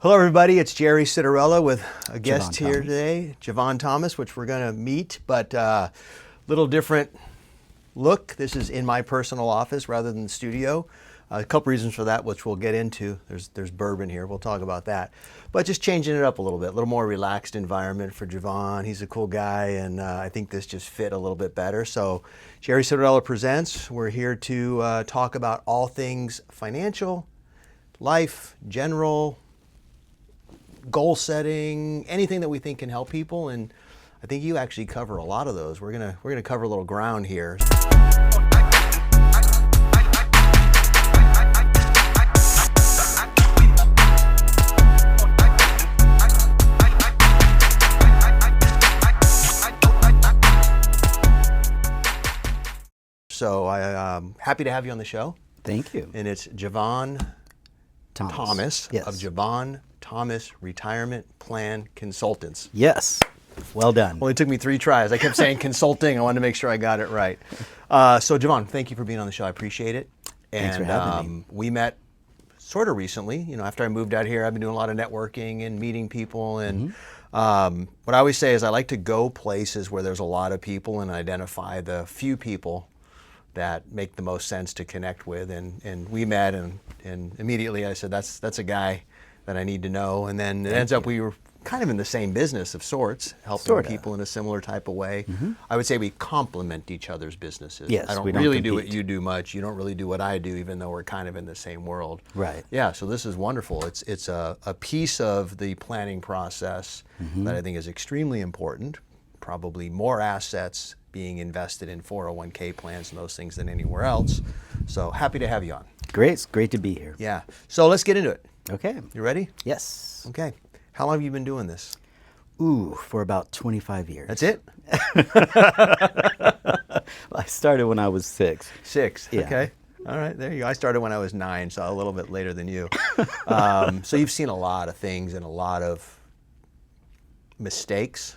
Hello, everybody. It's Jerry Citarella with a guest Javon here Thomas. today, Javon Thomas, which we're going to meet, but little different look. This is in my personal office rather than the studio. A couple reasons for that, which we'll get into. There's bourbon here. We'll talk about that. But just changing it up a little bit, a little more relaxed environment for Javon. He's a cool guy, and I think this just fit a little bit better. So Jerry Citarella Presents. We're here to talk about all things financial, life, general, goal setting, anything that we think can help people, and I think you actually cover a lot of those. We're gonna cover a little ground here. So I'm happy to have you on the show. Thank you. And it's Javon Thomas Yes. of Javon Thomas Retirement Plan Consultants. Yes. Well done. Only took me 3 tries. I kept saying consulting. I wanted to make sure I got it right. So Javon, thank you for being on the show. I appreciate it. And Thanks for having me. We met sort of recently. You know, after I moved out here, I've been doing a lot of networking and meeting people. And what I always say is I like to go places where there's a lot of people and identify the few people that make the most sense to connect with. And we met, and immediately I said, that's a guy that I need to know. And then it ends up we were kind of in the same business of sorts, helping Sorta. people in a similar type of way. I would say we complement each other's businesses. Yes, I don't we don't really do what compete. you do much. You don't really do what I do, even though we're kind of in the same world. Right. Yeah, so this is wonderful. It's a piece of the planning process that I think is extremely important. Probably more assets being invested in 401k plans and those things than anywhere else. So happy to have you on. Great. It's great to be here. Yeah. So let's get into it. Okay. You ready? Yes. Okay. How long have you been doing this? Ooh, for about 25 years. That's it? I started when I was 6. 6. Yeah. Okay. All right. There you go. I started when I was 9, so a little bit later than you. So you've seen a lot of things and a lot of mistakes.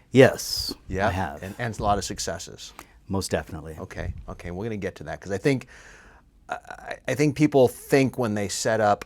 Yes, Yeah. I have. And a lot of successes. Most definitely. Okay. Okay. We're going to get to that because I think people think when they set up,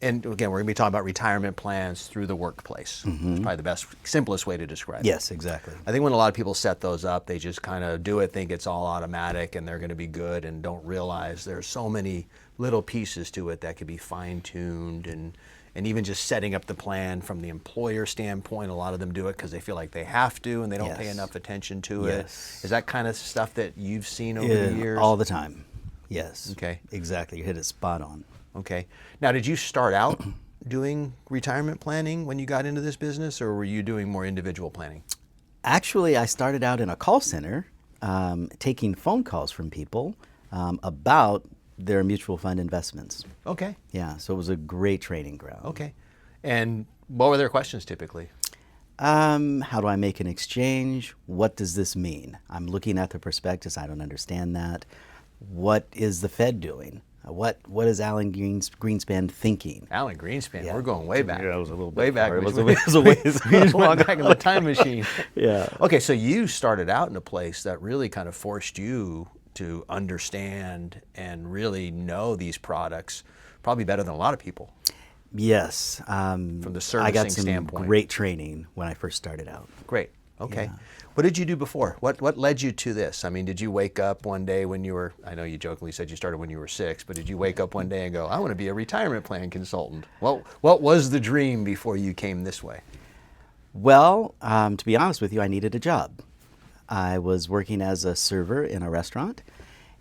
and again, we're going to be talking about retirement plans through the workplace. It's probably the best, simplest way to describe it. Yes, exactly. I think when a lot of people set those up, they just kind of do it, think it's all automatic and they're going to be good, and don't realize there's so many little pieces to it that could be fine-tuned, and even just setting up the plan from the employer standpoint. A lot of them do it because they feel like they have to and they don't pay Yes. enough attention to Yes. it. Is that kind of stuff that you've seen over the years? All the time. Yes. Okay. Exactly. You hit it spot on. Okay. Now, did you start out doing retirement planning when you got into this business, or were you doing more individual planning? Actually, I started out in a call center taking phone calls from people about their mutual fund investments. Okay. Yeah, so it was a great training ground. Okay. And what were their questions typically? How do I make an exchange? What does this mean? I'm looking at the prospectus. I don't understand that. What is the Fed doing? What is Alan Greenspan thinking? Alan Greenspan. Yeah. We're going way back. Yeah, it was a little bit way back. far. It was We- a ways. we just went back in the time machine. Yeah. Okay, so you started out in a place that really kind of forced you to understand and really know these products probably better than a lot of people. Yes. From the I servicing got some standpoint. great training when I first started out. Great. Okay. Yeah. What did you do before? What led you to this? I mean, did you wake up one day when you were, I know you jokingly said you started when you were 6, but did you wake up one day and go, I want to be a retirement plan consultant? What was the dream before you came this way? Well, to be honest with you, I needed a job. I was working as a server in a restaurant,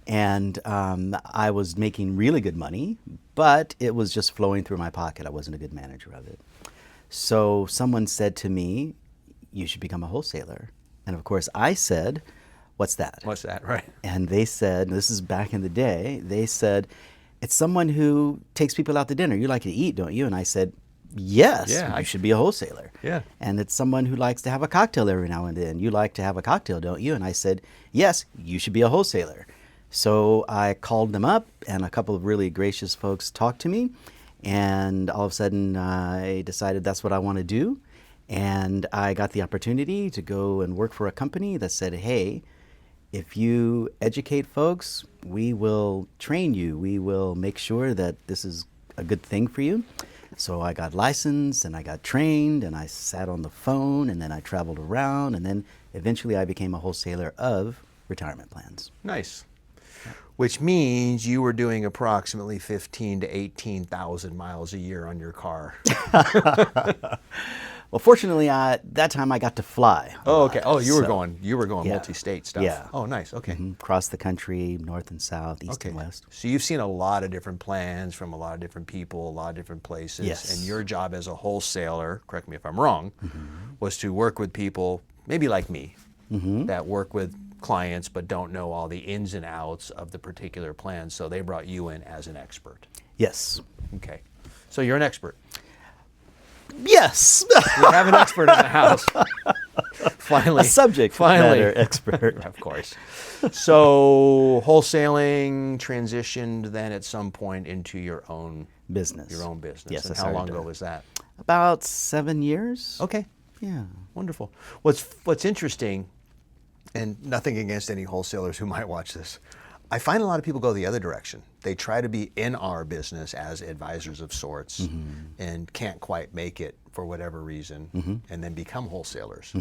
and I was making really good money, but it was just flowing through my pocket. I wasn't a good manager of it. So someone said to me, you should become a wholesaler. And of course I said, what's that? What's that, right? And they said, this is back in the day, they said, it's someone who takes people out to dinner. You like to eat, don't you? And I said, yes, Yeah, you should be a wholesaler. Yeah. And it's someone who likes to have a cocktail every now and then. You like to have a cocktail, don't you? And I said, yes, you should be a wholesaler. So I called them up, and a couple of really gracious folks talked to me. And all of a sudden, I decided that's what I want to do. And I got the opportunity to go and work for a company that said, hey, if you educate folks, we will train you. We will make sure that this is a good thing for you. So I got licensed and I got trained and I sat on the phone and then I traveled around and then eventually I became a wholesaler of retirement plans. Nice. Which means you were doing approximately 15 to 18,000 miles a year on your car. Well, fortunately, that time I got to fly. Oh, okay. Oh, you were So, going yeah. multi-state stuff. Yeah. Oh, nice. Okay. Across the country, north and south, east Okay. and west. So you've seen a lot of different plans from a lot of different people, a lot of different places. Yes. And your job as a wholesaler, correct me if I'm wrong, was to work with people, maybe like me, that work with clients but don't know all the ins and outs of the particular plan. So they brought you in as an expert. Yes. Okay. So you're an expert. Yes. We have an expert in the house. Finally. A subject matter expert. Of course. So wholesaling transitioned then at some point into your own Business. business. Yes. And I how started long to- ago was that? About 7 years. Okay. Yeah. Wonderful. What's interesting, and nothing against any wholesalers who might watch this, I find a lot of people go the other direction. They try to be in our business as advisors of sorts and can't quite make it for whatever reason and then become wholesalers.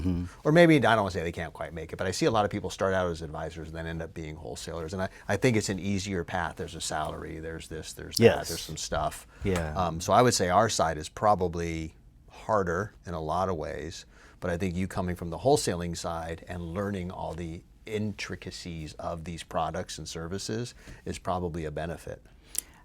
Or maybe, I don't want to say they can't quite make it, but I see a lot of people start out as advisors and then end up being wholesalers. And I think it's an easier path. There's a salary, there's this, there's that, Yes. there's some stuff. Yeah. So I would say our side is probably harder in a lot of ways, but I think you coming from the wholesaling side and learning all the intricacies of these products and services is probably a benefit.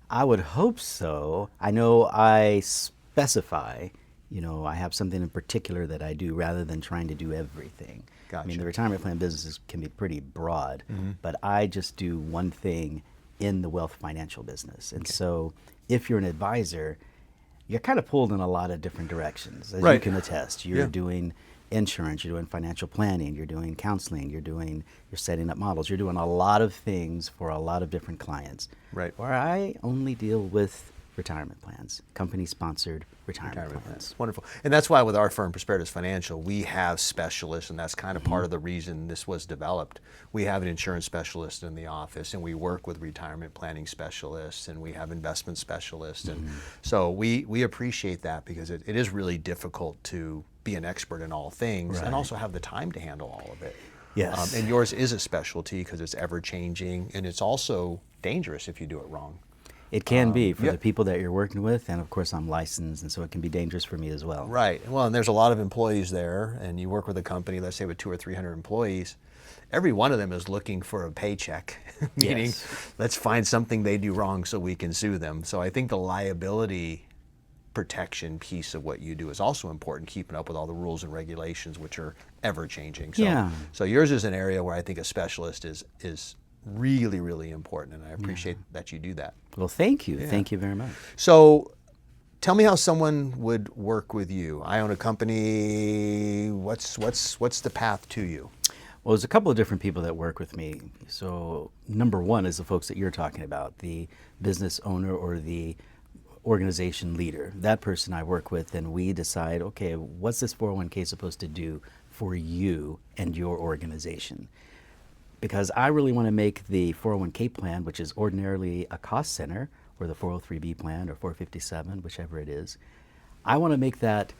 I would hope so. I know I specify, I have something in particular that I do rather than trying to do everything. I mean, Gotcha. the retirement plan business can be pretty broad, but I just do one thing in the wealth financial business. And so if you're an advisor, you're kind of pulled in a lot of different directions, as you Right. can attest. You're doing insurance, you're doing financial planning, you're doing counseling, you're setting up models, you're doing a lot of things for a lot of different clients. Right. Where I only deal with retirement plans, company-sponsored retirement plans. Wonderful. And that's why with our firm, Prosperitas Financial, we have specialists, and that's kind of part of the reason this was developed. We have an insurance specialist in the office, and we work with retirement planning specialists, and we have investment specialists. And so we appreciate that because it is really difficult to be an expert in all things and also have the time to handle all of it. Yes. And yours is a specialty because it's ever-changing, and it's also dangerous if you do it wrong. It can be for yeah. the people that you're working with, and of course I'm licensed, and so it can be dangerous for me as well. Right. Well, and there's a lot of employees there, and you work with a company, let's say with 200 or 300 employees. Every one of them is looking for a paycheck, meaning Yes. let's find something they do wrong so we can sue them. So I think the liability protection piece of what you do is also important, keeping up with all the rules and regulations, which are ever changing. So, Yeah. so yours is an area where I think a specialist is really, really important, and I appreciate that you do that. Well, thank you. Thank you very much. So tell me how someone would work with you. I own a company. What's the path to you? Well, there's a couple of different people that work with me. So number one is the folks that you're talking about, the business owner or the organization leader. That person I work with, and we decide, okay, what's this 401k supposed to do for you and your organization? Because I really want to make the 401k plan, which is ordinarily a cost center, or the 403b plan or 457, whichever it is, I want to make that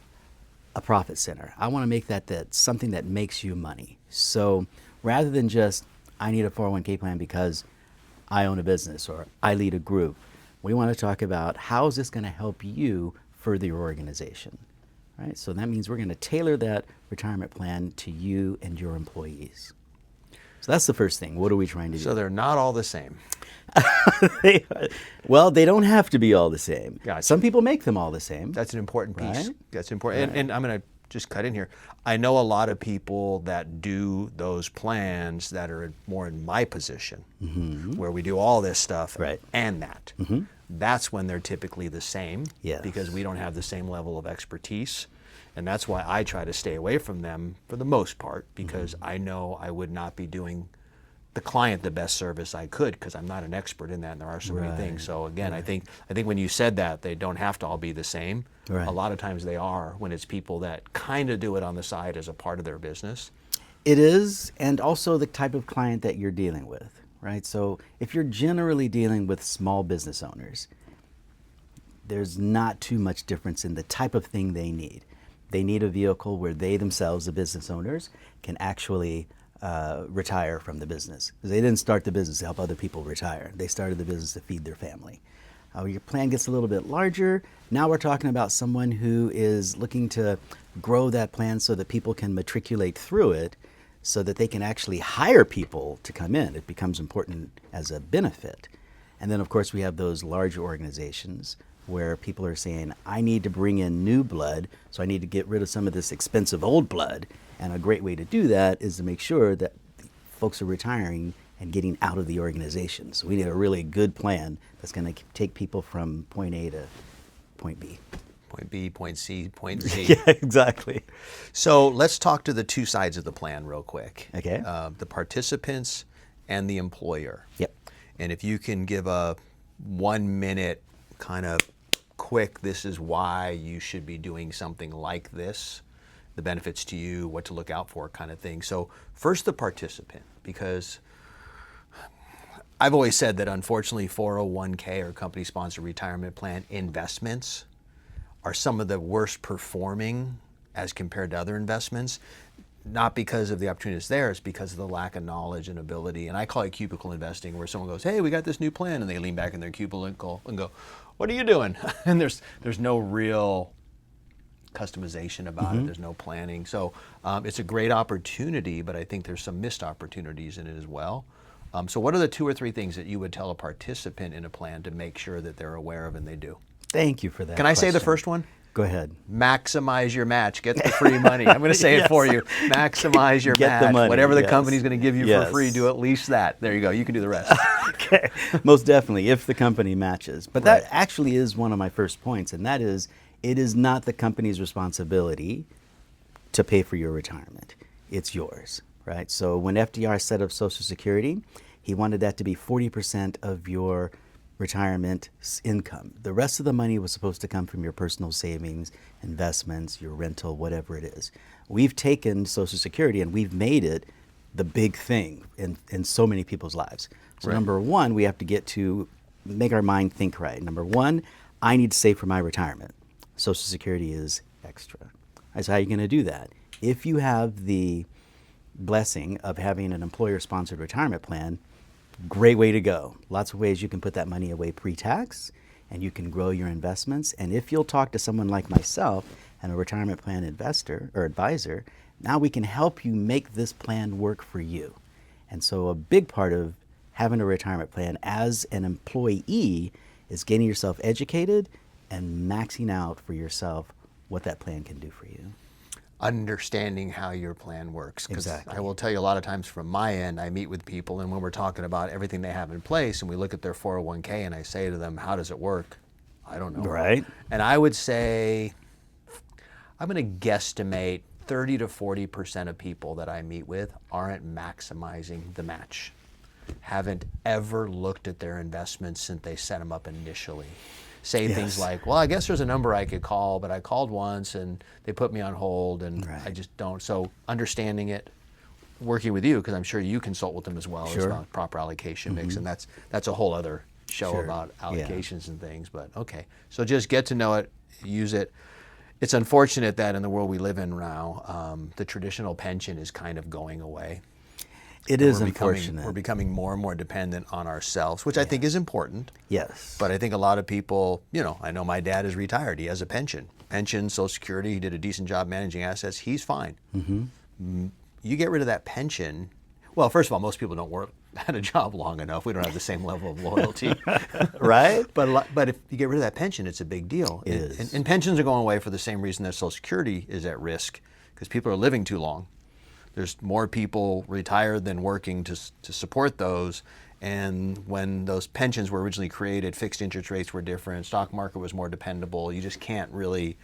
a profit center. I want to make that something that makes you money. So rather than just, I need a 401k plan because I own a business or I lead a group, we want to talk about how is this going to help you further your organization. Right? So that means we're going to tailor that retirement plan to you and your employees. So that's the first thing. What are we trying to do? So they're not all the same. Well, they don't have to be all the same. Gotcha. Some people make them all the same. That's an important piece. Right? That's important. And I'm going to just cut in here. I know a lot of people that do those plans that are more in my position, where we do all this stuff Right. and that. That's when they're typically the same, Yes. because we don't have the same level of expertise. And that's why I try to stay away from them for the most part, because I know I would not be doing the client the best service I could, because I'm not an expert in that, and there are so many things. So again, I think when you said that, they don't have to all be the same. Right. A lot of times they are, when it's people that kind of do it on the side as a part of their business. It is, and also the type of client that you're dealing with, right? So if you're generally dealing with small business owners, there's not too much difference in the type of thing they need. They need a vehicle where they themselves, the business owners, can actually retire from the business. Because they didn't start the business to help other people retire. They started the business to feed their family. Your plan gets a little bit larger. Now we're talking about someone who is looking to grow that plan so that people can matriculate through it, so that they can actually hire people to come in. It becomes important as a benefit. And then, of course, we have those larger organizations where people are saying, I need to bring in new blood, so I need to get rid of some of this expensive old blood. And a great way to do that is to make sure that folks are retiring and getting out of the organization. So we need a really good plan that's going to take people from point A to point B. Point B, point C, point Z. Yeah, exactly. So let's talk to the two sides of the plan real quick. Okay. The participants and the employer. Yep. And if you can give a 1 minute kind of quick, this is why you should be doing something like this, the benefits to you, what to look out for kind of thing. So first the participant, because I've always said that unfortunately 401k or company sponsored retirement plan investments are some of the worst performing as compared to other investments. Not because of the opportunities there, it's because of the lack of knowledge and ability. And I call it cubicle investing, where someone goes, hey, we got this new plan, and they lean back in their cubicle and go, what are you doing? And there's no real customization about it. There's no planning. So it's a great opportunity, but I think there's some missed opportunities in it as well. So what are the 2 or 3 things that you would tell a participant in a plan to make sure that they're aware of and they do? Thank you for that. Can I say the first one? Go ahead. Maximize your match. Get the free money. I'm going to say it for you. Maximize your Get the match. money, Whatever the yes. company's going to give you Yes. for free, do at least that. There you go. You can do the rest. Okay. Most definitely, if the company matches. But Right. that actually is one of my first points, and that is, it is not the company's responsibility to pay for your retirement. It's yours, right? So when FDR set up Social Security, he wanted that to be 40% of your retirement income. The rest of the money was supposed to come from your personal savings, investments, your rental, whatever it is. We've taken Social Security and we've made it the big thing in so many people's lives. So Right. number one, we have to get to make our mind think right. Number one, I need to save for my retirement. Social Security is extra. So how are you going to do that? If you have the blessing of having an employer-sponsored retirement plan, great way to go. Lots of ways you can put that money away pre-tax, and you can grow your investments. And if you'll talk to someone like myself and a retirement plan investor or advisor, now we can help you make this plan work for you. And so a big part of having a retirement plan as an employee is getting yourself educated and maxing out for yourself what that plan can do for you. Understanding how your plan works. 'Cause Exactly. I will tell you, a lot of times from my end, I meet with people, and when we're talking about everything they have in place, and we look at their 401k, and I say to them, how does it work? I don't know. Right. And I would say, I'm going to guesstimate 30 to 40% of people that I meet with aren't maximizing the match. Haven't ever looked at their investments since they set them up initially. Say things Yes. like, well, I guess there's a number I could call, but I called once and they put me on hold and Right. I just don't. So understanding it, working with you, because I'm sure you consult with them as well, as Sure. about proper allocation mix, and that's a whole other show Sure. about Yeah. allocations and things, but okay. So just get to know it, use it. It's unfortunate that in the world we live in now, the traditional pension is kind of going away. It is We're unfortunate. becoming more and more dependent on ourselves, which I think is important. Yes. But I think a lot of people, I know my dad is retired. He has a pension, Social Security. He did a decent job managing assets. He's fine. You get rid of that pension. Well, first of all, most people don't work at a job long enough. We don't have the same level of loyalty. Right? But if you get rid of that pension, it's a big deal. It And- is. And pensions are going away for the same reason that Social Security is at risk, because people are living too long. There's more people retired than working to support those. And when those pensions were originally created, fixed interest rates were different, stock market was more dependable. You just can't really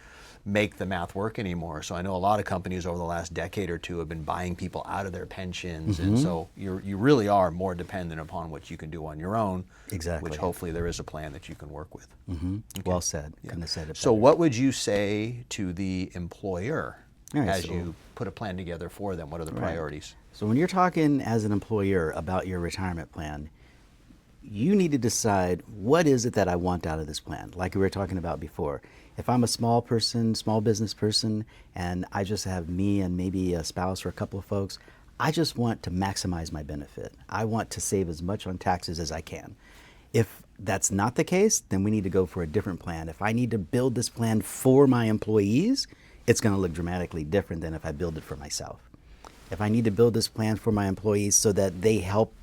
make the math work anymore. So I know a lot of companies over the last decade or two have been buying people out of their pensions. And so you really are more dependent upon what you can do on your own. Exactly. Which hopefully there is a plan that you can work with. Well said. Couldn't have said it So better. what would you say to the employer All right, as so- you put a plan together for them? What are the priorities? So when you're talking as an employer about your retirement plan, you need to decide, what is it that I want out of this plan? Like we were talking about before. If I'm a small business person, and I just have me and maybe a spouse or a couple of folks, I just want to maximize my benefit. I want to save as much on taxes as I can. If that's not the case, then we need to go for a different plan. If I need to build this plan for my employees, it's going to look dramatically different than if I build it for myself. If I need to build this plan for my employees so that they help,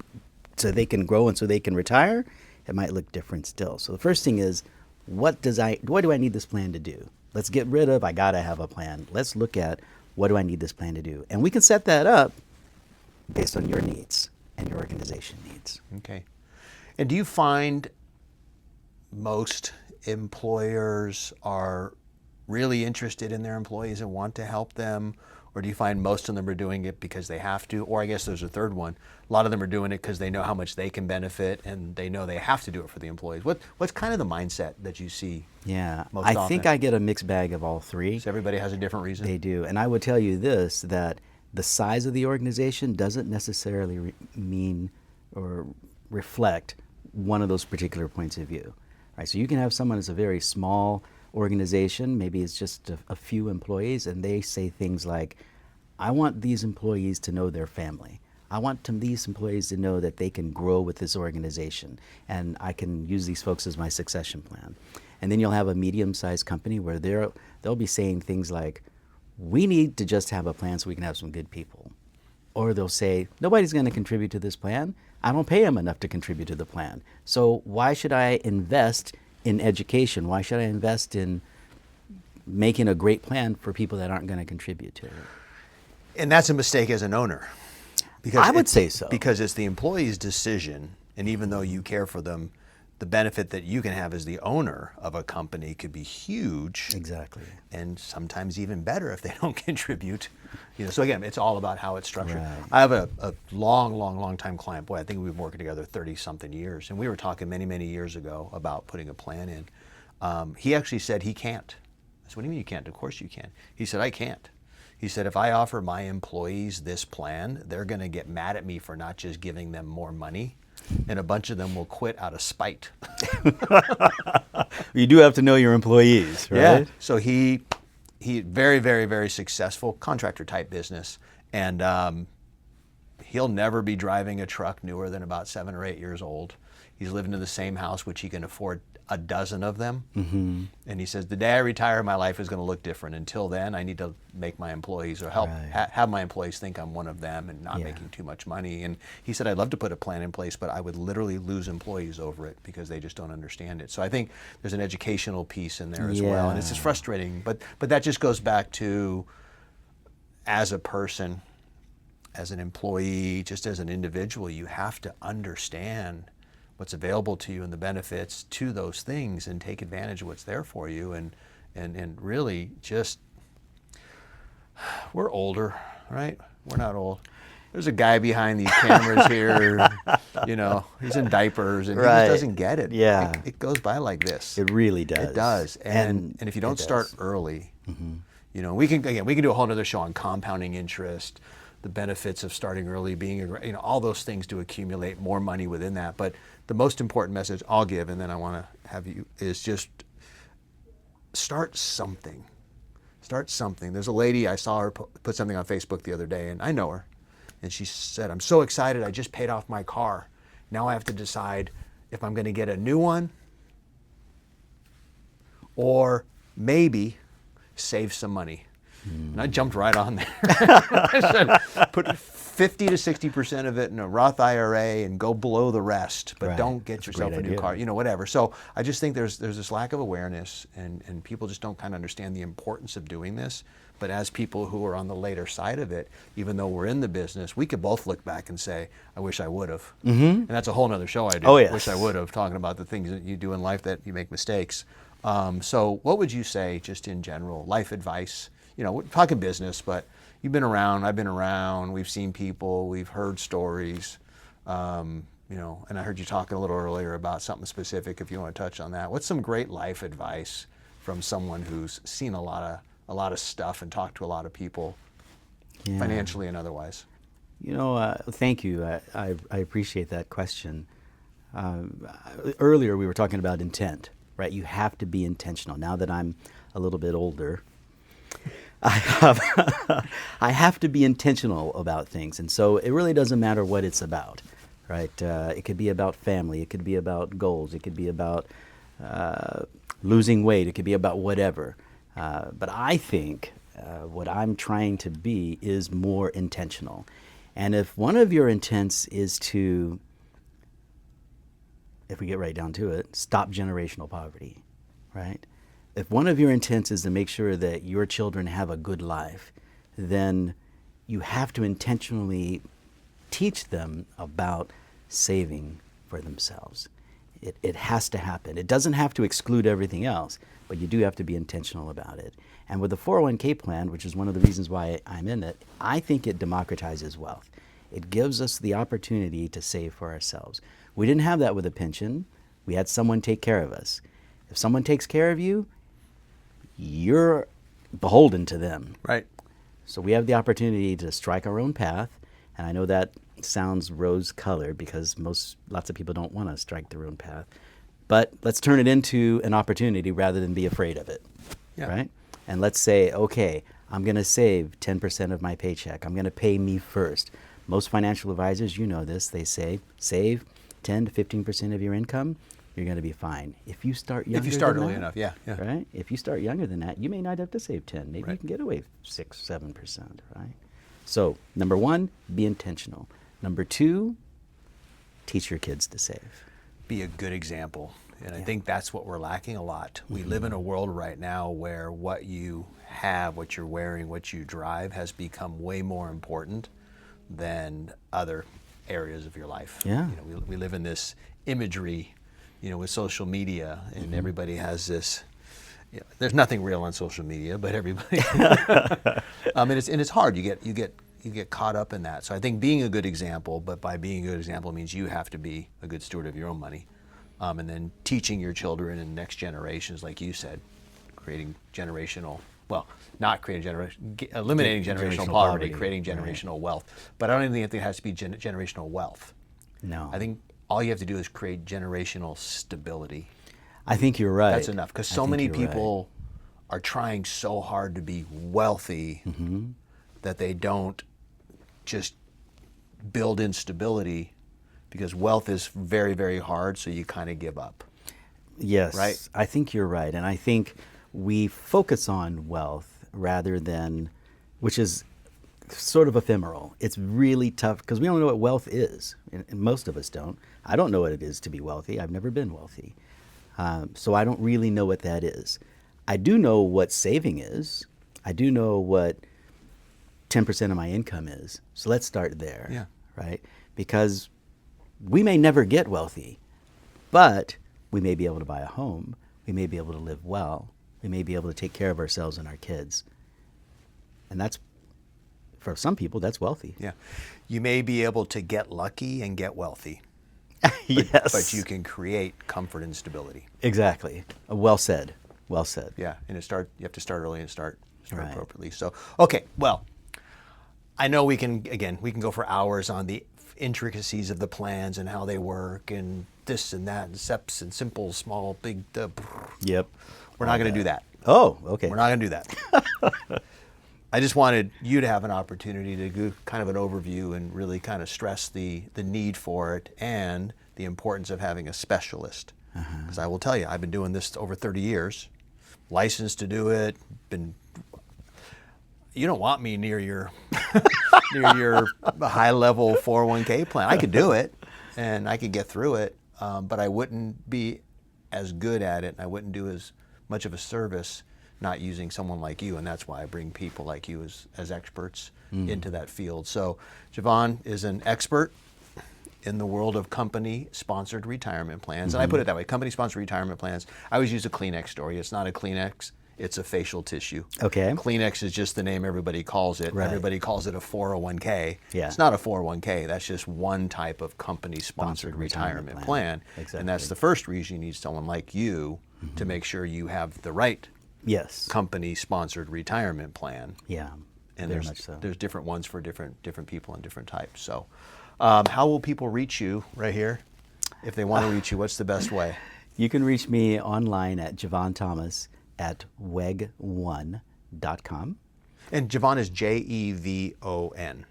so they can grow and so they can retire, it might look different still. So the first thing is, what do I need this plan to do? Let's get rid of, I gotta have a plan. Let's look at, what do I need this plan to do? And we can set that up based on your needs and your organization needs. Okay. And do you find most employers are really interested in their employees and want to help them? Or do you find most of them are doing it because they have to? Or I guess there's a third one. A lot of them are doing it because they know how much they can benefit and they know they have to do it for the employees. What's kind of the mindset that you see? Yeah, most I often? think I get a mixed bag of all three. So everybody has a different reason? They do. And I would tell you this, that the size of the organization doesn't necessarily mean or reflect one of those particular points of view. Right? So you can have someone that's a very small organization, maybe it's just a few employees, and they say things like, I want these employees to know their family. I want these employees to know that they can grow with this organization, and I can use these folks as my succession plan. And then you'll have a medium-sized company where they'll be saying things like, we need to just have a plan so we can have some good people. Or they'll say, nobody's going to contribute to this plan. I don't pay them enough to contribute to the plan. So why should I invest in education? Why should I invest in making a great plan for people that aren't going to contribute to it? And that's a mistake as an owner. Because I would say so. Because it's the employee's decision, and even though you care for them, the benefit that you can have as the owner of a company could be huge. Exactly. And sometimes even better if they don't contribute. So again, it's all about how it's structured. Right. I have a long time client. Boy, I think we've been working together 30-something years. And we were talking many years ago about putting a plan in. He actually said he can't. I said, what do you mean you can't? Of course you can. He said, I can't. He said, if I offer my employees this plan, they're going to get mad at me for not just giving them more money, and a bunch of them will quit out of spite. You do have to know your employees, right? Yeah. So he very successful contractor type business, and he'll never be driving a truck newer than about 7 or 8 years old. He's living in the same house, which he can afford a dozen of them. Mm-hmm. And he says, the day I retire, my life is going to look different. Until then, I need to make my employees, or help have my employees think I'm one of them and not making too much money. And he said, I'd love to put a plan in place, but I would literally lose employees over it because they just don't understand it. So I think there's an educational piece in there as well. And it's just frustrating. But that just goes back to, as a person, as an employee, just as an individual, you have to understand what's available to you and the benefits to those things, and take advantage of what's there for you, and really just, we're older, right? We're not old. There's a guy behind these cameras here, he's in diapers, and he just doesn't get it. Yeah. It goes by like this. It really does. It does. And if you don't start early, we can do a whole other show on compounding interest, the benefits of starting early, being all those things to accumulate more money within that. But the most important message I'll give, and then I want to have you, is just start something. Start something. There's a lady, I saw her put something on Facebook the other day, and I know her. And she said, I'm so excited, I just paid off my car. Now I have to decide if I'm going to get a new one, or maybe save some money. And I jumped right on there. I said, put 50 to 60% of it in a Roth IRA and go below the rest, but don't get yourself a new car, whatever. So I just think there's this lack of awareness, and people just don't kind of understand the importance of doing this. But as people who are on the later side of it, even though we're in the business, we could both look back and say, I wish I would have. Mm-hmm. And that's a whole nother show I do. Oh, yes. Wish I would have, talking about the things that you do in life that you make mistakes. So what would you say, just in general, life advice? We're talking business, but you've been around, I've been around, we've seen people, we've heard stories, and I heard you talking a little earlier about something specific, if you want to touch on that. What's some great life advice from someone who's seen a lot of stuff and talked to a lot of people, financially and otherwise? Thank you. I appreciate that question. earlier we were talking about intent, right? You have to be intentional. Now that I'm a little bit older, I have to be intentional about things. And so it really doesn't matter what it's about, right? It could be about family. It could be about goals. It could be about losing weight. It could be about whatever. But I think what I'm trying to be is more intentional. And if one of your intents is to, if we get right down to it, stop generational poverty, right? If one of your intents is to make sure that your children have a good life, then you have to intentionally teach them about saving for themselves. It has to happen. It doesn't have to exclude everything else, but you do have to be intentional about it. And with the 401k plan, which is one of the reasons why I'm in it, I think it democratizes wealth. It gives us the opportunity to save for ourselves. We didn't have that with a pension. We had someone take care of us. If someone takes care of you, you're beholden to them. Right. So we have the opportunity to strike our own path. And I know that sounds rose-colored because lots of people don't want to strike their own path. But let's turn it into an opportunity rather than be afraid of it, right? And let's say, okay, I'm going to save 10% of my paycheck. I'm going to pay me first. Most financial advisors, you know this, they say save 10 to 15% of your income, you're going to be fine. If you start younger, if you start than early that, enough, yeah. right? If you start younger than that, you may not have to save 10. Maybe Right. you can get away with 6, 7%, right? So, number one, be intentional. Number two, teach your kids to save. Be a good example. And I think that's what we're lacking a lot. We live in a world right now where what you have, what you're wearing, what you drive has become way more important than other areas of your life. Yeah. You know, we live in this imagery, you know, with social media, and everybody has this. You know, there's nothing real on social media, but everybody. And it's hard. You get caught up in that. So I think being a good example, but by being a good example means you have to be a good steward of your own money, and then teaching your children and next generations, like you said, creating generational. Well, not creating eliminating generational poverty, creating generational wealth. But I don't even think it has to be generational wealth. No. I think all you have to do is create generational stability. I think you're right. That's enough, because so many people are trying so hard to be wealthy that they don't just build in stability, because wealth is very, very hard, so you kind of give up. Yes, Right? I think you're right. And I think we focus on wealth rather than, which is sort of ephemeral. It's really tough because we don't know what wealth is. And most of us don't. I don't know what it is to be wealthy. I've never been wealthy. So I don't really know what that is. I do know what saving is. I do know what 10% of my income is. So let's start there. Yeah. Right? Because we may never get wealthy, but we may be able to buy a home. We may be able to live well. We may be able to take care of ourselves and our kids. And that's, for some people, that's wealthy. Yeah. You may be able to get lucky and get wealthy. Yes. But you can create comfort and stability. Exactly. Well said. Well said. Yeah. And you have to start early and start Right. appropriately. So, okay. Well, I know we can go for hours on the intricacies of the plans and how they work and this and that and SEPs and simple, small, big. Yep. We're not going to do that. Oh, okay. We're not going to do that. I just wanted you to have an opportunity to do kind of an overview and really kind of stress the need for it and the importance of having a specialist. Because I will tell you, I've been doing this over 30 years, licensed to do it. You don't want me near your high-level 401k plan. I could do it, and I could get through it, but I wouldn't be as good at it, and I wouldn't do as much of a service not using someone like you, and that's why I bring people like you as experts into that field. So Javon is an expert in the world of company-sponsored retirement plans, and I put it that way, company-sponsored retirement plans. I always use a Kleenex story. It's not a Kleenex, it's a facial tissue. Okay. Kleenex is just the name everybody calls it. Right. Everybody calls it a 401k. Yeah. It's not a 401k. That's just one type of company-sponsored retirement plan. Exactly. And that's the first reason you need someone like you to make sure you have the right Yes. company-sponsored retirement plan. Yeah. And very much so. there's different ones for different people and different types. So how will people reach you right here? if they want to reach you, what's the best way? You can reach me online at javon.thomas@weg1.com. And Jevon is Jevon.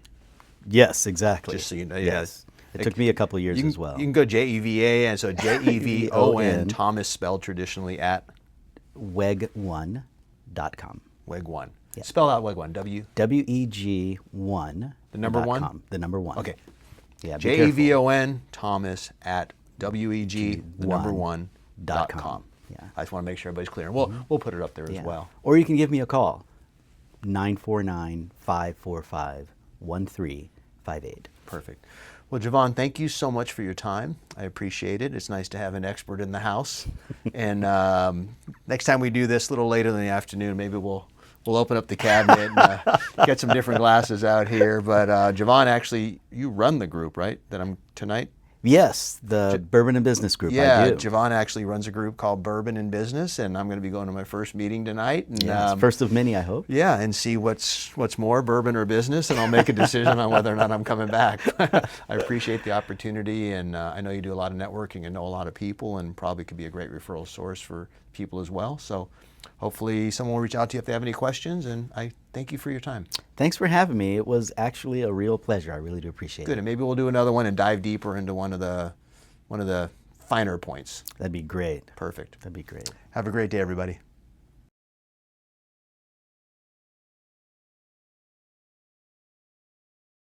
Yes, exactly. Just so you know, Yes. It took me a couple years as well. You can go Jeva, so Jevon, Thomas spelled traditionally at weg1.com. Weg1. Yeah. Spell out Weg1. WEG1. The number one? .com. The number one. Okay. Yeah, be careful. Jevon Thomas at WEG1.com. Yeah. I just want to make sure everybody's clear. And we'll put it up there as well. Or you can give me a call, 949-545-1358. Perfect. Well, Jevon, thank you so much for your time. I appreciate it. It's nice to have an expert in the house. And next time we do this a little later in the afternoon, maybe we'll open up the cabinet and get some different glasses out here. But Jevon, actually, you run the group, right? That I'm tonight. Yes, the Bourbon and Business Group. Yeah, I do. Jevon actually runs a group called Bourbon and Business, and I'm going to be going to my first meeting tonight. And, Yes, first of many, I hope. Yeah, and see what's more, bourbon or business, and I'll make a decision on whether or not I'm coming back. I appreciate the opportunity, and I know you do a lot of networking and know a lot of people, and probably could be a great referral source for people as well. So hopefully someone will reach out to you if they have any questions, and I thank you for your time. Thanks for having me. It was actually a real pleasure. I really do appreciate Good, it. and maybe we'll do another one and dive deeper into one of the finer points. That'd be great. Perfect. That'd be great. Have a great day, everybody.